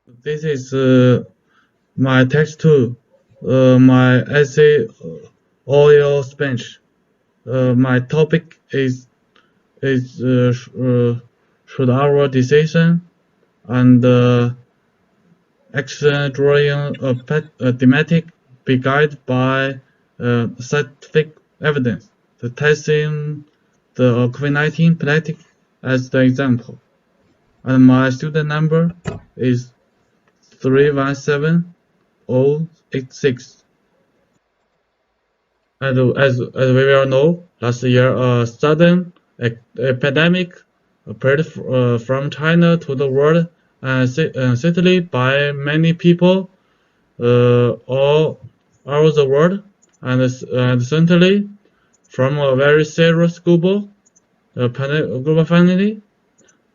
This is my text two, my essay oil bench. My topic is should our decision and action drawing a thematic be guided by scientific evidence. The testing the COVID-19 pandemic as the example, and my student number is 317086. As we all know, last year a sudden epidemic spread from China to the world, and certainly by many people all over the world, and certainly from a very serious global family,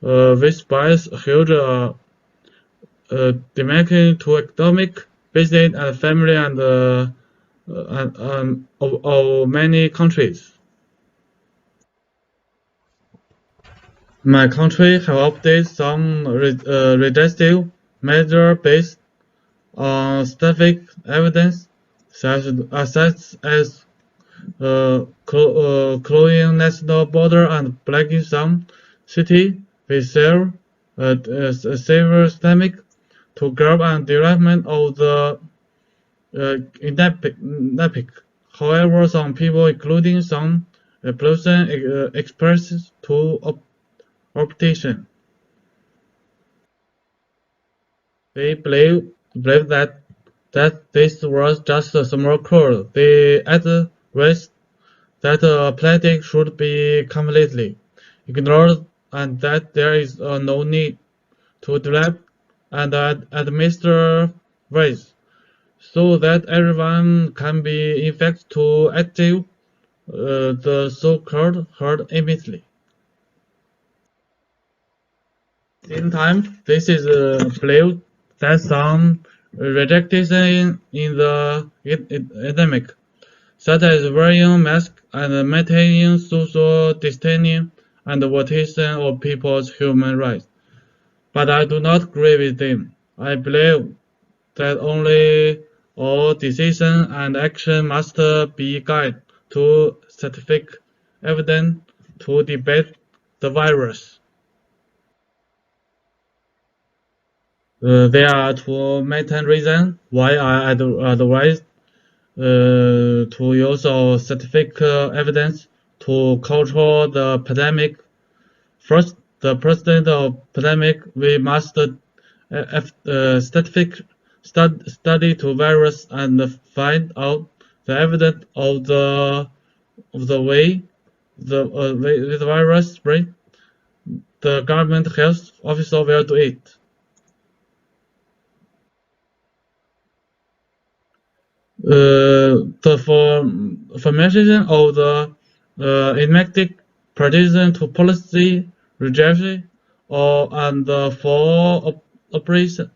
which buys huge demand to economic, business, and family, and of many countries. My country have adopted some restrictive measures based on scientific evidence, such as closing national border and blocking some cities with severe systemic to curb and development of the endemic. However, some people, including some person, express to opposition. They believe that this was just a small curve. They advise that a planet should be completely ignored and that there is no need to develop and administer waste so that everyone can be infected to active the so-called herd immediately. At the same time, this is believed that some rejection in the epidemic, such as wearing masks and maintaining social distancing and violation of people's human rights. But I do not agree with them. I believe that only all decision and action must be guided to scientific evidence to debate the virus. There are two main reasons why I advise to use scientific evidence to control the pandemic. First, the president of pandemic, we must scientific study to virus and find out the evidence of the way the virus spread. The government health officer will do it. The formation of the enigmatic partisan to policy rejection or and for operation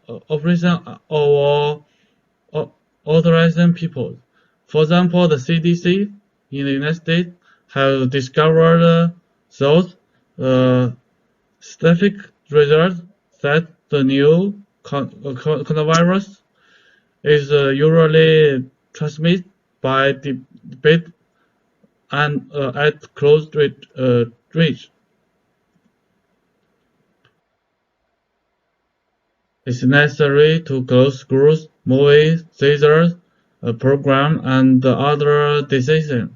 or authorizing people. For example, the CDC in the United States have discovered those specific results that the new coronavirus is usually transmitted by debate and at close range. It's necessary to close schools, movies, theaters, program, and other decisions.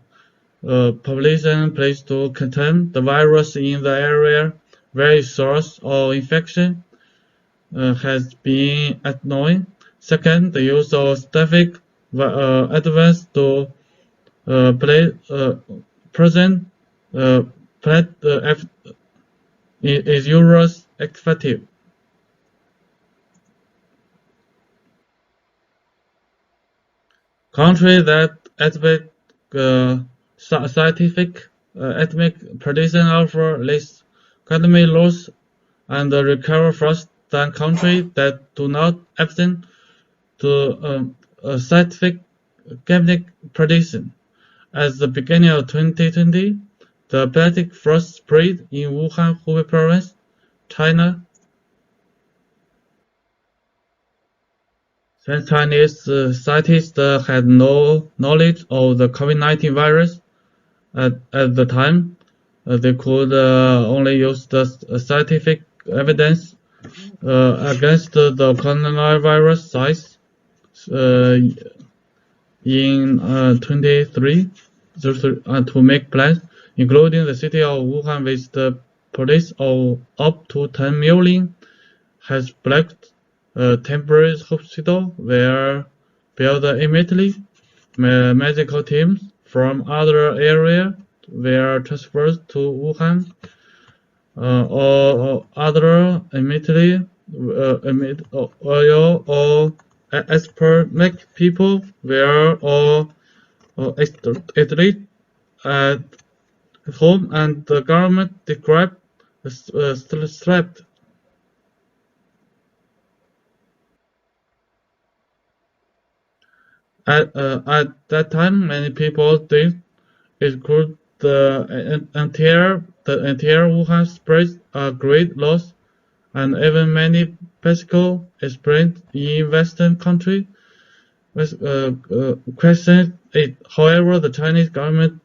Population place to contain the virus in the area where its source of infection has been unknown. Second, the use of specific advice to present is usually effective. Countries that advocate scientific ethnic prediction offer less economic loss and recover first than countries that do not abstain to scientific ethnic prediction. At the beginning of 2020, the epidemic first spread in Wuhan, Hubei province, China. Since Chinese scientists had no knowledge of the COVID-19 virus at the time, they could only use the scientific evidence against the coronavirus size uh, in 23 to make plans, including the city of Wuhan with the police of up to 10 million has blocked a temporary hospital where built immediately. Medical teams from other areas were transferred to Wuhan, or other immediately or expert people were all at least at home, and the government described strapped. At that time, many people think it could the entire Wuhan spread a great loss, and even many bicycle experienced in Western countries questioned it. However, the Chinese government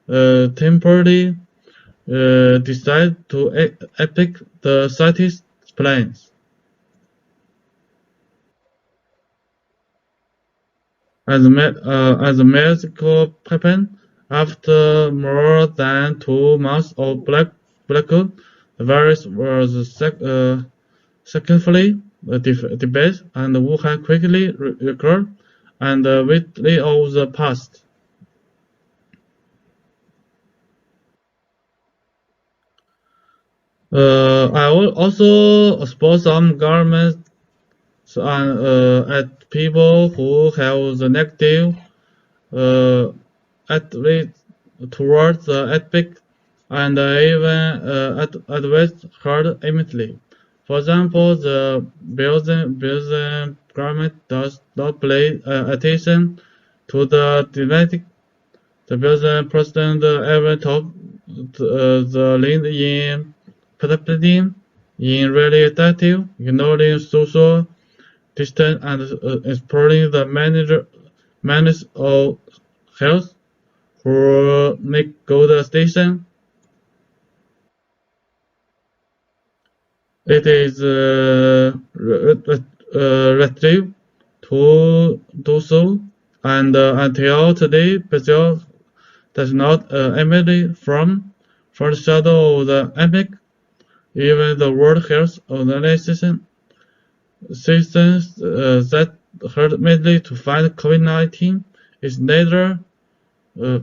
temporarily decided to epic the scientists' plans. As a medical weapon, after more than 2 months of blackout, the virus was successfully debated, and Wuhan quickly recovered and widely of the past. I will also suppose some governments at people who have the negative uh, attitude towards the epic, and even advanced hard immediately. For example, the Belgian government does not pay attention to the dynamic. The Belgian president ever talked the lead in participating in really effective, ignoring social distance and exploring the managers of health who make good station. It is restrictive to do so, and until today, Brazil does not emerge from the shadow of the epic. Even the World Health Organization systems that hurt mainly to fight COVID-19 is neither uh,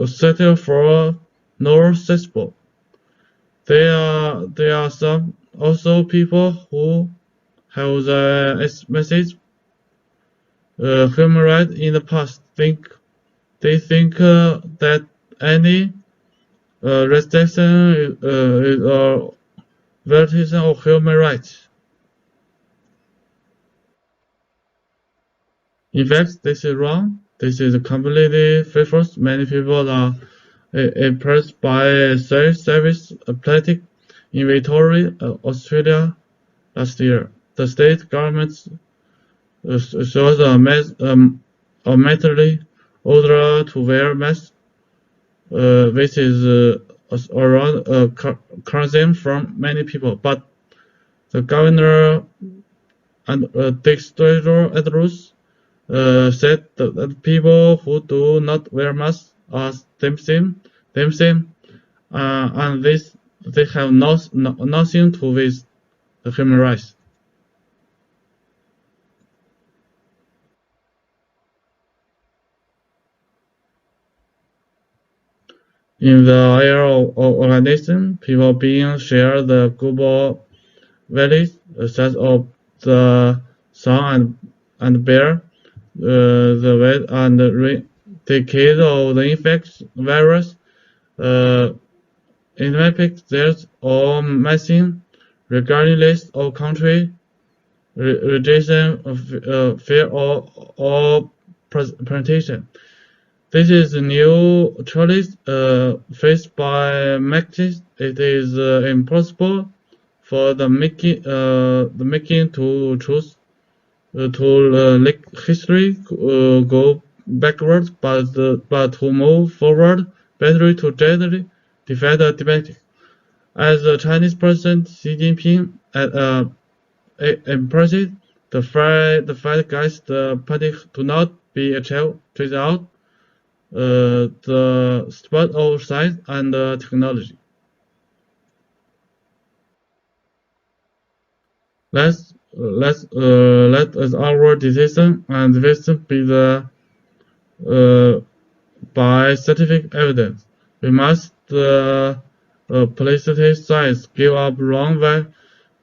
settled for nor accessible. There are some also people who have the message human rights in the past. They think that any restriction is a violation of human rights. In fact, this is wrong. This is completely false. Many people are impressed by self-service plastic inventory Australia last year. The state government shows a mandatory order to wear masks, which is around criticism from many people. But the governor and district Edwards said that people who do not wear masks are themselves, and they have nothing to do with the human rights. In the era of organization, people being share the global values such of the sun and bear, the weight and decade of the infection virus, uh, endemic there's all messing regardless of country, religion, fear or presentation. This is a new challenge faced by Maxis. It is impossible for the making to choose to history go backwards, but to move forward, better to gently defend the debate. As the Chinese President Xi Jinping emphasized, the fight against the panic do not be achieved without the support of science and technology. Let us our decision and wisdom be the by scientific evidence. We must publicity science, give up wrong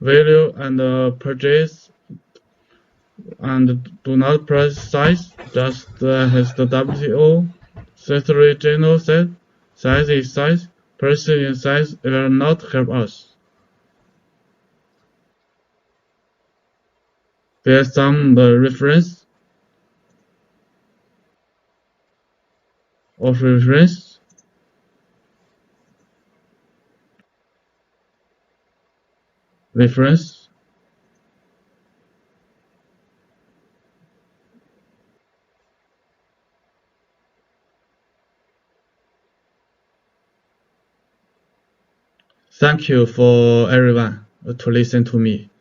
value and purchase and do not precise, just as the WTO Secretary General said, science is science, pursuing science will not help us. There's some reference of reference. Reference. Thank you for everyone to listen to me.